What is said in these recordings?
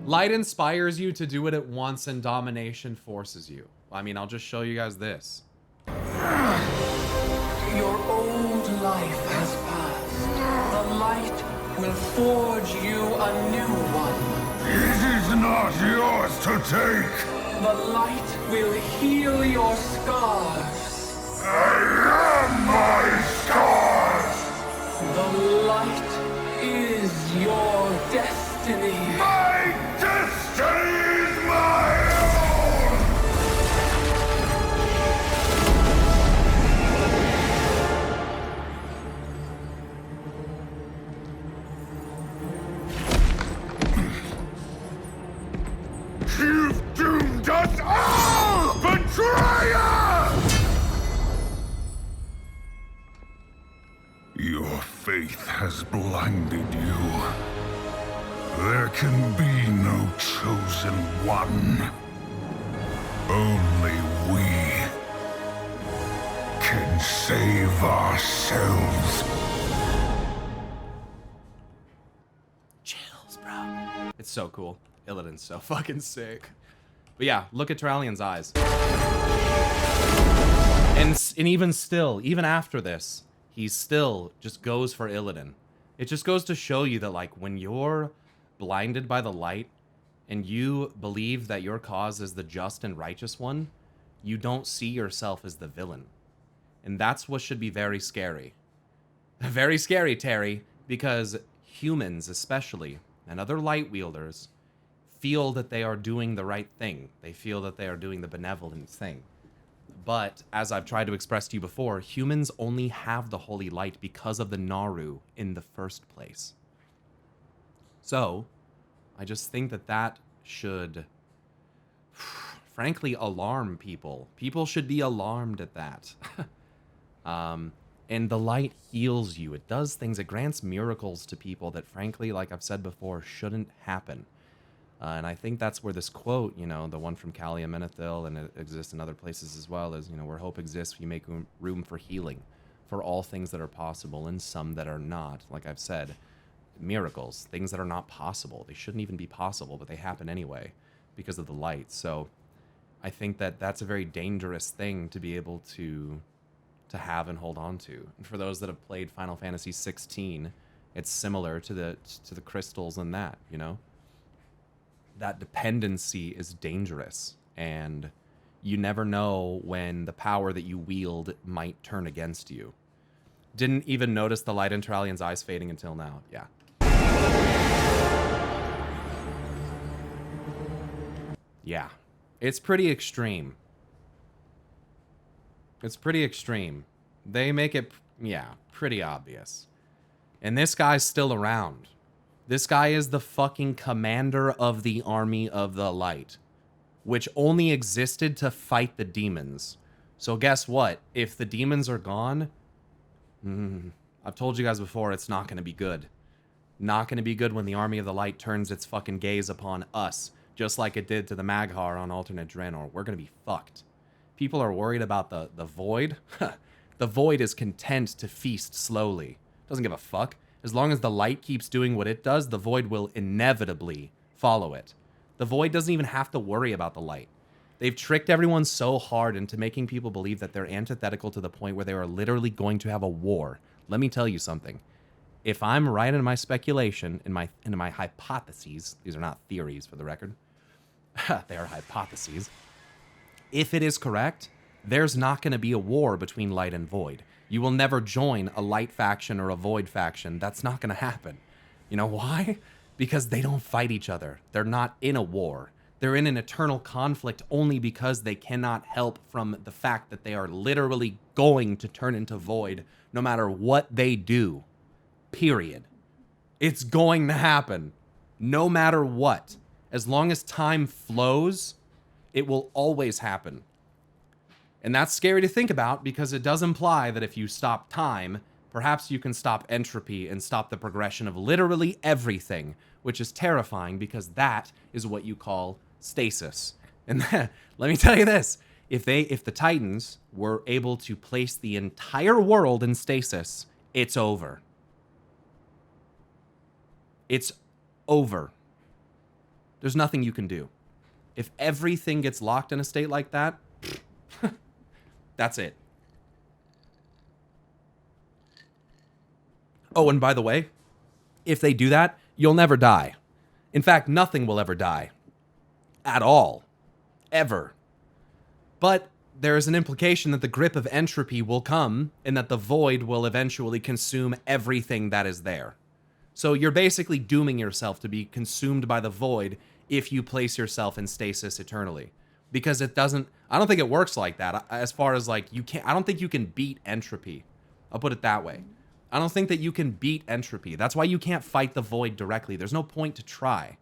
Light inspires you to do what it wants, and domination forces you. I mean, I'll just show you guys this. Your old life has passed. The light will forge you a new one. It is not yours to take. The light will heal your scars. I am my scars. The light is your destiny. My destiny is my own. You've doomed us all, betrayer! Your faith has blinded you. There can be no chosen one. Only we can save ourselves. Chills, bro. It's so cool. Illidan's so fucking sick. But yeah, look at Turalian's eyes. And even still, even after this, he still just goes for Illidan. It just goes to show you that, like, when you're blinded by the light and you believe that your cause is the just and righteous one, you don't see yourself as the villain. And that's what should be very scary. Very scary, Terry, because humans especially, and other light wielders, feel that they are doing the right thing. They feel that they are doing the benevolent thing. But, as I've tried to express to you before, humans only have the holy light because of the Naru in the first place. So, I just think that that should, frankly, alarm people. People should be alarmed at that. And the light heals you. It does things. It grants miracles to people that, frankly, like I've said before, shouldn't happen. And I think that's where this quote, you know, the one from Kali Amenethil, and it exists in other places as well, is, you know, where hope exists, we make room for healing, for all things that are possible and some that are not. Like I've said, miracles, things that are not possible. They shouldn't even be possible, but they happen anyway because of the light. So I think that that's a very dangerous thing to be able to have and hold on to. And for those that have played Final Fantasy 16, it's similar to the crystals and that, you know? That dependency is dangerous, and you never know when the power that you wield might turn against you. Didn't even notice the light in Turalian's eyes fading until now. Yeah. Yeah. It's pretty extreme. It's pretty extreme. They make it, yeah, pretty obvious. And this guy's still around. This guy is the fucking commander of the army of the light, which only existed to fight the demons. So guess what? If the demons are gone, I've told you guys before, it's not going to be good. Not going to be good when the army of the light turns its fucking gaze upon us, just like it did to the Maghar on alternate Draenor. We're going to be fucked. People are worried about the void. The void is content to feast slowly. Doesn't give a fuck. As long as the light keeps doing what it does, the void will inevitably follow it. The void doesn't even have to worry about the light. They've tricked everyone so hard into making people believe that they're antithetical to the point where they are literally going to have a war. Let me tell you something. If I'm right in my speculation, in my hypotheses, these are not theories for the record, they are hypotheses. If it is correct, there's not going to be a war between light and void. You will never join a light faction or a void faction. That's not going to happen. You know why? Because they don't fight each other. They're not in a war. They're in an eternal conflict only because they cannot help from the fact that they are literally going to turn into void no matter what they do. Period. It's going to happen. No matter what. As long as time flows, it will always happen. And that's scary to think about because it does imply that if you stop time, perhaps you can stop entropy and stop the progression of literally everything, which is terrifying because that is what you call stasis. And let me tell you this, if the Titans were able to place the entire world in stasis, it's over. It's over. There's nothing you can do. If everything gets locked in a state like that, that's it. Oh, and by the way, if they do that, you'll never die. In fact, nothing will ever die. At all. Ever. But there is an implication that the grip of entropy will come and that the void will eventually consume everything that is there. So you're basically dooming yourself to be consumed by the void if you place yourself in stasis eternally. Because it doesn't, I don't think it works like that. As far as like, I don't think you can beat entropy. I'll put it that way. I don't think that you can beat entropy. That's why you can't fight the void directly. There's no point to try.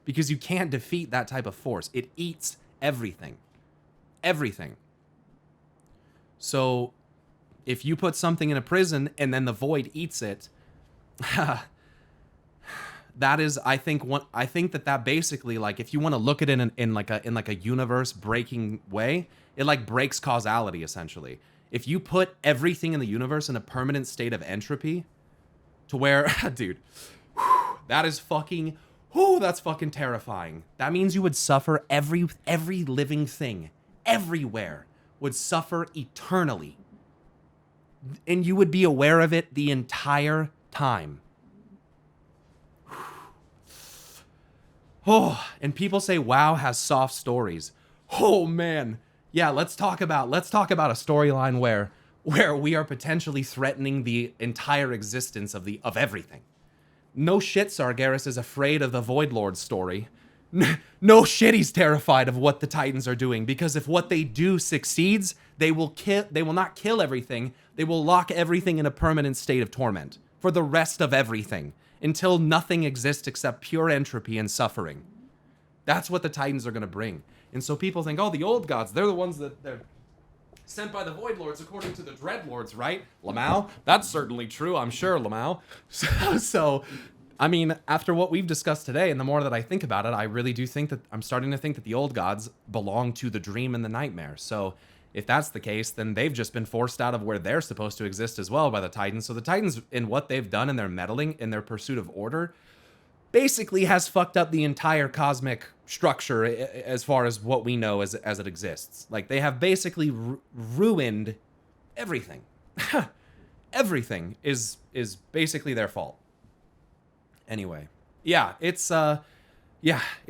Because you can't defeat that type of force. It eats everything. Everything. So, if you put something in a prison and then the void eats it, that is, I think that basically, like, if you want to look at it in like a universe breaking way, it like breaks causality essentially. If you put everything in the universe in a permanent state of entropy, to where, dude, that is fucking, that's fucking terrifying. That means you would suffer every living thing, everywhere, would suffer eternally. And you would be aware of it the entire time. Oh, and people say WoW has soft stories. Oh man. Yeah, let's talk about a storyline where we are potentially threatening the entire existence of everything. No shit, Sargeras is afraid of the Void Lord story. No shit, he's terrified of what the Titans are doing, because if what they do succeeds, they will not kill everything. They will lock everything in a permanent state of torment for the rest of everything until nothing exists except pure entropy and suffering. That's what the Titans are going to bring. And so people think, oh, the old gods, they're the ones that they're sent by the Void Lords according to the Dread Lords, right? Lamau? That's certainly true, I'm sure, Lamau. So, I mean, after what we've discussed today, and the more that I think about it, I really do think that I'm starting to think that the old gods belong to the dream and the nightmare. So if that's the case, then they've just been forced out of where they're supposed to exist as well by the Titans. So the Titans, in what they've done in their meddling, in their pursuit of order, basically has fucked up the entire cosmic structure as far as what we know as it exists. Like, they have basically ruined everything. Everything is basically their fault. Anyway, yeah, it's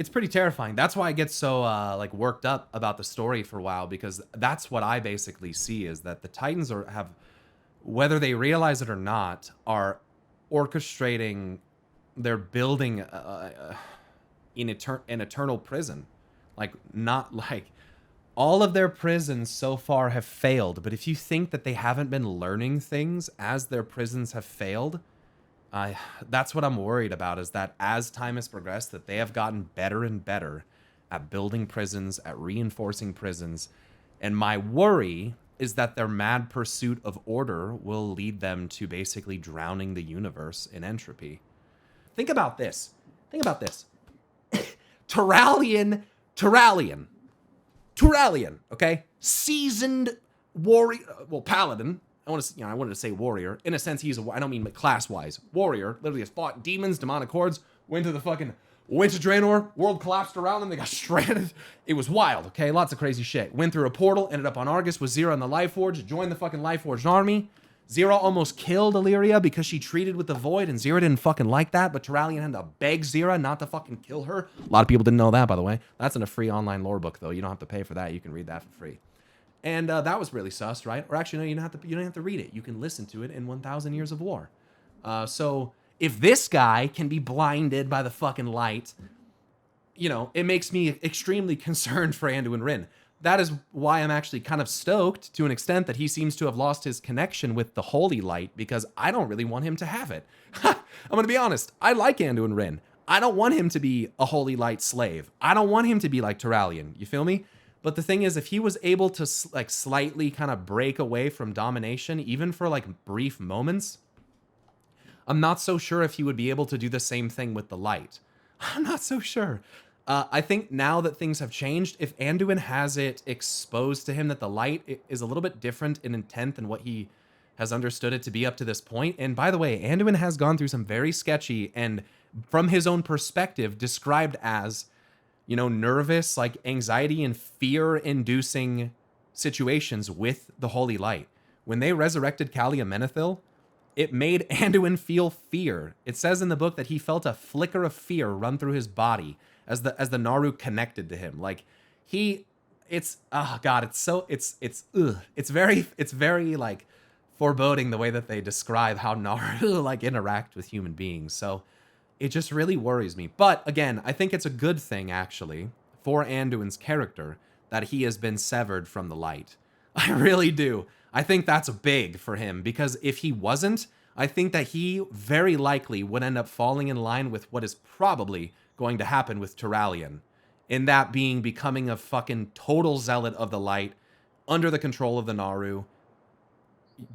pretty terrifying. That's why I get so like worked up about the story for WoW, because that's what I basically see, is that the Titans have, whether they realize it or not, are orchestrating, they're building an eternal prison. Like, not like all of their prisons so far have failed, but if you think that they haven't been learning things as their prisons have failed, that's what I'm worried about, is that as time has progressed, that they have gotten better and better at building prisons, at reinforcing prisons. And my worry is that their mad pursuit of order will lead them to basically drowning the universe in entropy. Think about this. Turallion, okay? Seasoned warrior, well, paladin. I wanted to say warrior. In a sense, I don't mean class-wise. Warrior, literally has fought demons, demonic hordes, went to Draenor, world collapsed around them, they got stranded. It was wild, okay? Lots of crazy shit. Went through a portal, ended up on Argus with Xe'ra and the Lifeforged, joined the fucking Lifeforged army. Xe'ra almost killed Illyria because she treated with the Void, and Xe'ra didn't fucking like that, but Turallion had to beg Xe'ra not to fucking kill her. A lot of people didn't know that, by the way. That's in a free online lore book, though. You don't have to pay for that. You can read that for free. And that was really sus, right? Or actually, no, you don't have to read it. You can listen to it in 1,000 Years of War. So if this guy can be blinded by the fucking light, it makes me extremely concerned for Anduin Wrynn. That is why I'm actually kind of stoked, to an extent, that he seems to have lost his connection with the holy light, because I don't really want him to have it. I'm going to be honest. I like Anduin Wrynn. I don't want him to be a holy light slave. I don't want him to be like Turallion. You feel me? But the thing is, if he was able to like slightly kind of break away from domination, even for like brief moments, I'm not so sure if he would be able to do the same thing with the light. I'm not so sure. I think now that things have changed, if Anduin has it exposed to him that the light is a little bit different in intent than what he has understood it to be up to this point. And by the way, Anduin has gone through some very sketchy and, from his own perspective, described as you know, nervous, like anxiety and fear-inducing situations with the Holy Light. When they resurrected Kalia Menethil, it made Anduin feel fear. It says in the book that he felt a flicker of fear run through his body as the Naru connected to him. Like it's oh god, it's very like foreboding the way that they describe how Naru like interact with human beings. So it just really worries me. But again, I think it's a good thing actually for Anduin's character that he has been severed from the light. I really do. I think that's big for him, because if he wasn't, I think that he very likely would end up falling in line with what is probably going to happen with Turalyon, in that being becoming a fucking total zealot of the light under the control of the Naru.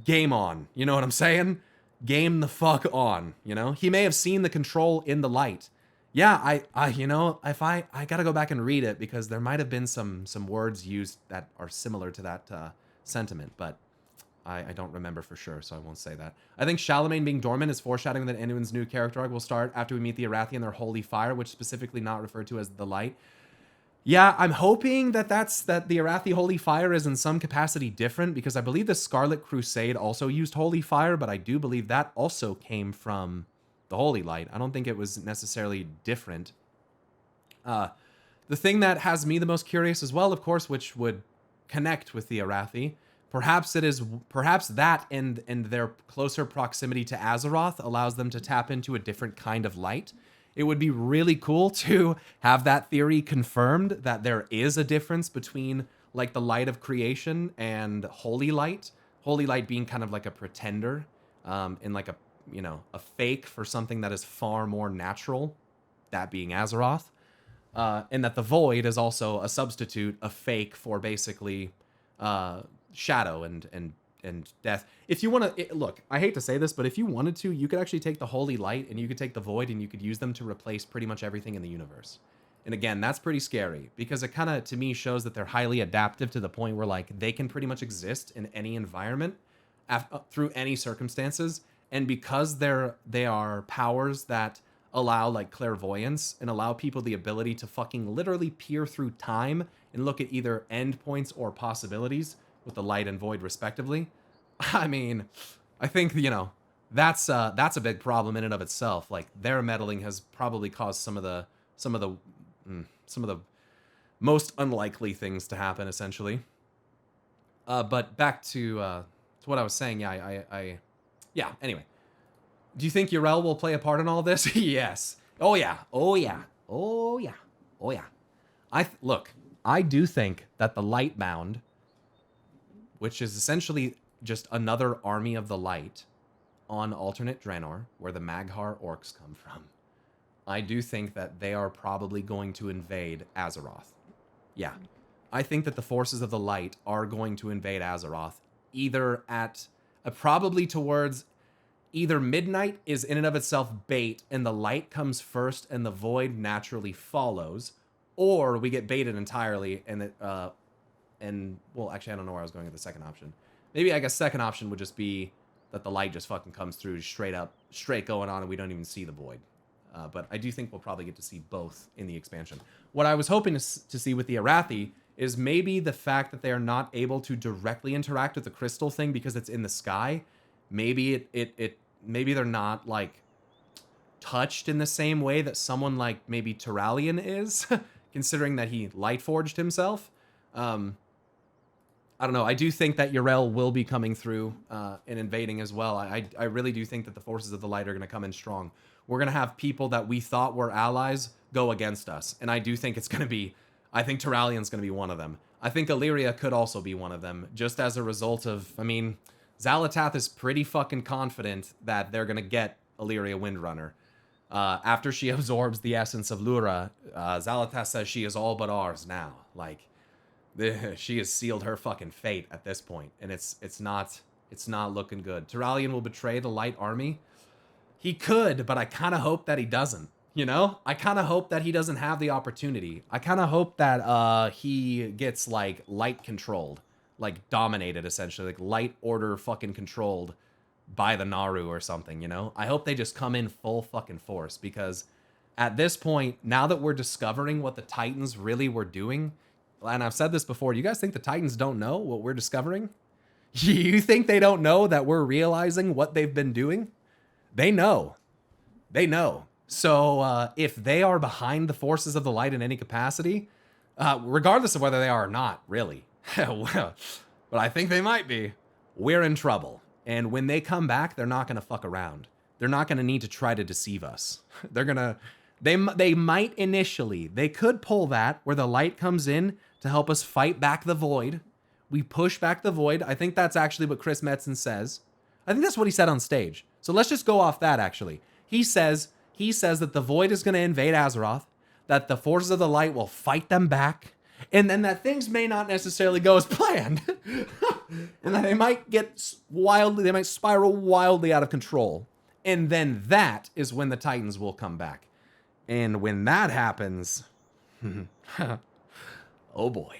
Game on. You know what I'm saying? Game the fuck on, you know? He may have seen the control in the light. Yeah, I you know, if I gotta go back and read it, because there might have been some words used that are similar to that sentiment, but I don't remember for sure, so I won't say that. I think Charlemagne being dormant is foreshadowing that Anduin's new character arc will start after we meet the Arathi and their holy fire, which specifically not referred to as the light. Yeah, I'm hoping that the Arathi holy fire is in some capacity different, because I believe the Scarlet Crusade also used holy fire, but I do believe that also came from the holy light. I don't think it was necessarily different. The thing that has me the most curious as well, of course, which would connect with the Arathi, perhaps that and their closer proximity to Azeroth allows them to tap into a different kind of light. It would be really cool to have that theory confirmed, that there is a difference between like the light of creation and holy light. Holy light being kind of like a pretender, and like a, you know, a fake for something that is far more natural, that being Azeroth. And that the void is also a substitute, a fake for basically shadow and death. If you want to look, I hate to say this, but if you wanted to, you could actually take the holy light and you could take the void and you could use them to replace pretty much everything in the universe. And again, that's pretty scary, because it kind of, to me, shows that they're highly adaptive to the point where like they can pretty much exist in any environment through any circumstances. And because they are powers that allow like clairvoyance and allow people the ability to fucking literally peer through time and look at either endpoints or possibilities with the light and void respectively. I mean, I think, you know, that's a big problem in and of itself. Like their meddling has probably caused some of the most unlikely things to happen, essentially. But back to what I was saying. Yeah, anyway. Do you think Xe'ra will play a part in all this? Yes. Oh yeah. Look, I do think that the Lightbound, which is essentially just another army of the light on alternate Draenor, where the Maghar orcs come from, I do think that they are probably going to invade Azeroth. Yeah. I think that the forces of the light are going to invade Azeroth, either probably towards either midnight is in and of itself bait and the light comes first and the void naturally follows, or we get baited entirely and well, actually I don't know where I was going with the second option. Maybe I guess second option would just be that the light just fucking comes through straight going on and we don't even see the void. But I do think we'll probably get to see both in the expansion. What I was hoping to see with the Arathi is maybe the fact that they are not able to directly interact with the crystal thing because it's in the sky. Maybe maybe they're not like touched in the same way that someone like maybe Turalyon is, considering that he light forged himself. I don't know. I do think that Xe'ra will be coming through and invading as well. I really do think that the forces of the light are going to come in strong. We're going to have people that we thought were allies go against us. And I do think I think Turalyon's going to be one of them. I think Illyria could also be one of them, just as a result of, I mean, Xal'atath is pretty fucking confident that they're going to get Illyria Windrunner. After she absorbs the essence of Lura, Xal'atath says she is all but ours now. Like, she has sealed her fucking fate at this point, and it's not looking good. Turalyon will betray the Light Army. He could, but I kind of hope that he doesn't. You know, I kind of hope that he doesn't have the opportunity. I kind of hope that he gets like light controlled, like dominated essentially, like light order fucking controlled by the Naru or something. You know, I hope they just come in full fucking force, because At this point, now that we're discovering what the Titans really were doing, and I've said this before, do you guys think the Titans don't know what we're discovering? You think they don't know that we're realizing what they've been doing? They know. They know. So if they are behind the forces of the light in any capacity, regardless of whether they are or not, really, well, but I think they might be, we're in trouble. And when they come back, they're not going to fuck around. They're not going to need to try to deceive us. They're going to, they might initially, they could pull that where the light comes in to help us fight back the void. We push back the void. I think that's actually what Chris Metzen says. I think that's what he said on stage. So let's just go off that, actually. He says that the void is going to invade Azeroth, that the forces of the light will fight them back, and then that things may not necessarily go as planned. And that they might get wildly, they might spiral wildly out of control. And then that is when the Titans will come back. And when that happens, oh boy.